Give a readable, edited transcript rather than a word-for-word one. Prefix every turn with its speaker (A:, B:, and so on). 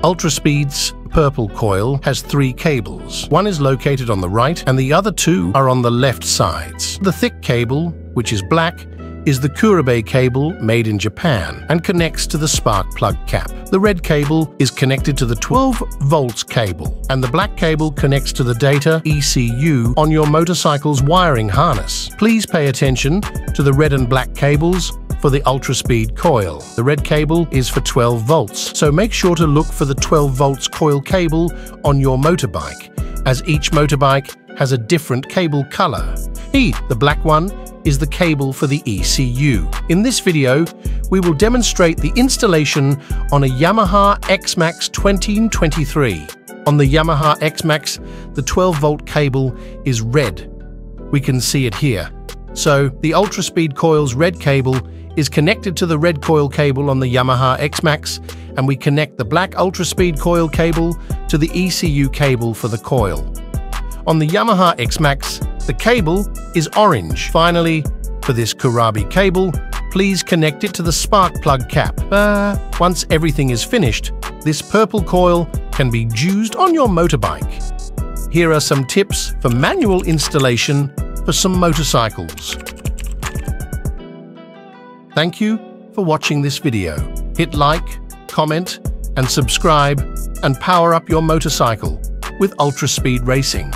A: Ultraspeed's purple coil has 3 cables. One is located on the right and the other 2 are on the left sides. The thick cable, which is black, is the Kurabe cable made in Japan and connects to the spark plug cap. The red cable is connected to the 12 volts cable, and the black cable connects to the data ECU on your motorcycle's wiring harness. Please pay attention to the red and black cables for the Ultraspeed coil. The red cable is for 12 volts, so make sure to look for the 12 volts coil cable on your motorbike, as each motorbike has a different cable color. The black one is the cable for the ECU. In this video, we will demonstrate the installation on a Yamaha X-Max 2023. On the Yamaha X-Max, the 12-volt cable is red. We can see it here. So, the Ultraspeed coil's red cable is connected to the red coil cable on the Yamaha X-Max, and we connect the black Ultraspeed coil cable to the ECU cable for the coil. On the Yamaha X-Max, the cable is orange. Finally, for this Kurabe cable, please connect it to the spark plug cap. Once everything is finished, this purple coil can be used on your motorbike. Here are some tips for manual installation for some motorcycles. Thank you for watching this video. Hit like, comment, and subscribe, and power up your motorcycle with Ultraspeed Racing.